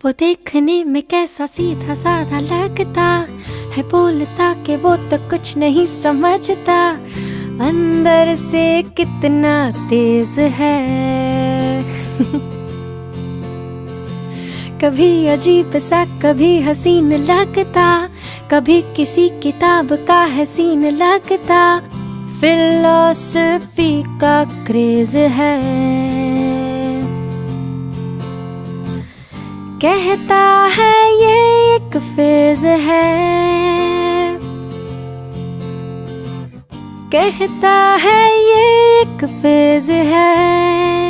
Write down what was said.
वो देखने में कैसा सीधा साधा लगता है, बोलता कि वो तो कुछ नहीं समझता, अंदर से कितना तेज है। कभी अजीब सा कभी हसीन लगता, कभी किसी किताब का है सीन लगता, फिलॉसफी का क्रेज है। कहता है ये एक फेज है, कहता है ये एक फेज है।